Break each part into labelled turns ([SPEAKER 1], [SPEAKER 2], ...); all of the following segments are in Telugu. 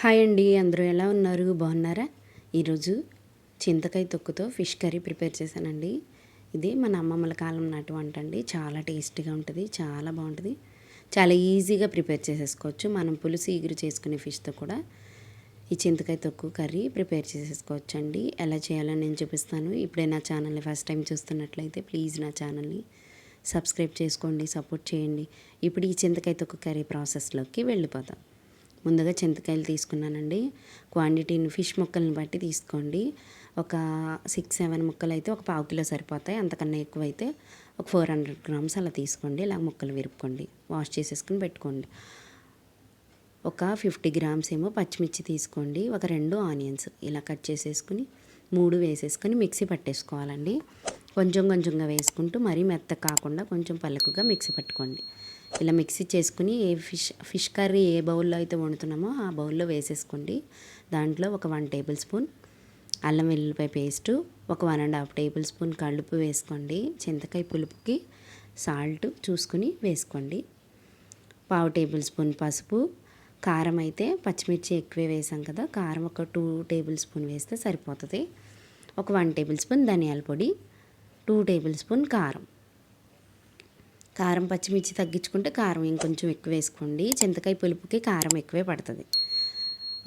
[SPEAKER 1] హాయ్ అండి, అందరూ ఎలా ఉన్నారు? బాగున్నారా? ఈరోజు చింతకాయ తొక్కుతో ఫిష్ కర్రీ ప్రిపేర్ చేశానండి. ఇది మన అమ్మమ్మల కాలం నాటి వంట అండి. చాలా టేస్టీగా ఉంటుంది, చాలా బాగుంటుంది, చాలా ఈజీగా ప్రిపేర్ చేసేసుకోవచ్చు. మనం పులుసు ఈగురు చేసుకునే ఫిష్తో కూడా ఈ చింతకాయ తొక్కు కర్రీ ప్రిపేర్ చేసేసుకోవచ్చు అండి. ఎలా చేయాలో నేను చూపిస్తాను. ఇప్పుడే నా ఛానల్ని ఫస్ట్ టైం చూస్తున్నట్లయితే ప్లీజ్ నా ఛానల్ని సబ్స్క్రైబ్ చేసుకోండి, సపోర్ట్ చేయండి. ఇప్పుడు ఈ చింతకాయ తొక్కు కర్రీ ప్రాసెస్లోకి వెళ్ళిపోతాం. ముందుగా చింతకాయలు తీసుకున్నానండి. క్వాంటిటీని ఫిష్ ముక్కల్ని బట్టి తీసుకోండి. ఒక 6-7 ముక్కలు అయితే ఒక పావు కిలో సరిపోతాయి. అంతకన్నా ఎక్కువైతే ఒక 400 గ్రామ్స్ అలా తీసుకోండి. ఇలా ముక్కలు విరుపుకోండి, వాష్ చేసేసుకుని పెట్టుకోండి. ఒక 50 గ్రామ్స్ ఏమో పచ్చిమిర్చి తీసుకోండి. ఒక 2 ఆనియన్స్ ఇలా కట్ చేసేసుకుని 3 వేసేసుకొని మిక్సీ పట్టేసుకోవాలండి. కొంచెం కొంచెంగా వేసుకుంటూ మరీ మెత్త కాకుండా కొంచెం పలుకుగా మిక్సీ పట్టుకోండి. ఇలా మిక్సీ చేసుకుని ఫిష్ కర్రీ ఏ బౌల్లో అయితే వండుతున్నామో ఆ బౌల్లో వేసేసుకోండి. దాంట్లో ఒక 1 టేబుల్ స్పూన్ అల్లం వెల్లుల్లిపాయ పేస్టు, ఒక 1.5 టేబుల్ స్పూన్ కలుపు వేసుకోండి. చింతకాయ పులుపుకి సాల్ట్ చూసుకుని వేసుకోండి. పావు టేబుల్ స్పూన్ పసుపు, కారం అయితే పచ్చిమిర్చి ఎక్కువే వేసాం కదా, కారం ఒక 2 టేబుల్ స్పూన్ వేస్తే సరిపోతుంది. ఒక 1 టేబుల్ స్పూన్ ధనియాల పొడి, 2 టేబుల్ స్పూన్ కారం. కారం పచ్చిమిర్చి తగ్గించుకుంటే కారం ఇంకొంచెం ఎక్కువ వేసుకోండి. చింతకాయ పులుపుకి కారం ఎక్కువే పడుతుంది.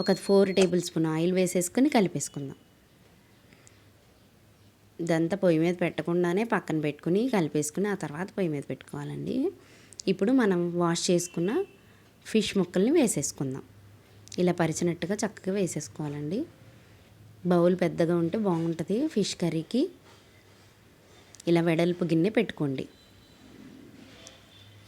[SPEAKER 1] ఒక 4 టేబుల్ స్పూన్ ఆయిల్ వేసేసుకొని కలిపేసుకుందాం. ఇదంతా పొయ్యి మీద పెట్టకుండానే పక్కన పెట్టుకుని కలిపేసుకుని ఆ తర్వాత పొయ్యి మీద పెట్టుకోవాలండి. ఇప్పుడు మనం వాష్ చేసుకున్న ఫిష్ ముక్కల్ని వేసేసుకుందాం. ఇలా పరిచినట్టుగా చక్కగా వేసేసుకోవాలండి. బౌల్ పెద్దగా ఉంటే బాగుంటుంది ఫిష్ కర్రీకి. ఇలా వెడల్పు గిన్నె పెట్టుకోండి.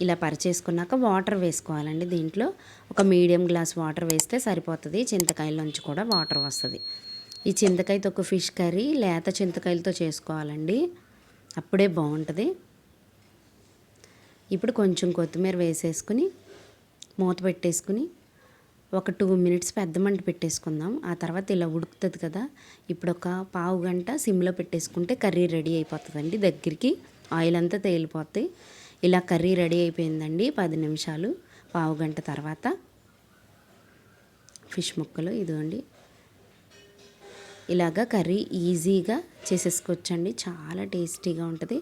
[SPEAKER 1] ఇలా పరిచేసుకున్నాక వాటర్ వేసుకోవాలండి. దీంట్లో ఒక మీడియం గ్లాస్ వాటర్ వేస్తే సరిపోతుంది. చింతకాయలోంచి కూడా వాటర్ వస్తుంది. ఈ చింతకాయ తొక్కు ఫిష్ కర్రీ లేత చింతకాయలతో చేసుకోవాలండి, అప్పుడే బాగుంటుంది. ఇప్పుడు కొంచెం కొత్తిమీర వేసేసుకుని మూత పెట్టేసుకుని ఒక 2 మినిట్స్ పెద్ద మంట పెట్టేసుకుందాం. ఆ తర్వాత ఇలా ఉడుకుతుంది కదా, ఇప్పుడు ఒక పావు గంట సిమ్లో పెట్టేసుకుంటే కర్రీ రెడీ అయిపోతుందండి. దగ్గరికి ఆయిల్ అంతా తేలిపోతుంది. ఇలా కర్రీ రెడీ అయిపోయిందండి. 10 నిమిషాలు, పావు గంట తర్వాత ఫిష్ ముక్కలు ఇదిగోండి. ఇలాగా కర్రీ ఈజీగా చేసేసుకోవచ్చండి. చాలా టేస్టీగా ఉంటుంది.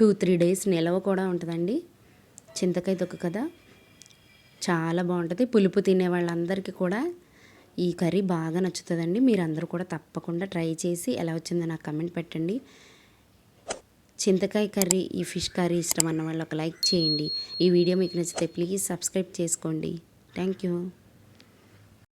[SPEAKER 1] 2-3 డేస్ నిలవ కూడా ఉంటుందండి. చింతకాయ తొక్కు కదా, చాలా బాగుంటుంది. పులుపు తినే వాళ్ళందరికీ కూడా ఈ కర్రీ బాగా నచ్చుతుందండి. మీరందరూ కూడా తప్పకుండా ట్రై చేసి ఎలా వచ్చిందో నాకు కమెంట్ పెట్టండి. చింతకాయ కర్రీ, ఈ ఫిష్ కర్రీ ఇష్టం అన్న వాళ్ళు ఒక లైక్ చేయండి. ఈ వీడియో మీకు నచ్చితే ప్లీజ్ సబ్స్క్రైబ్ చేసుకోండి. Thank you.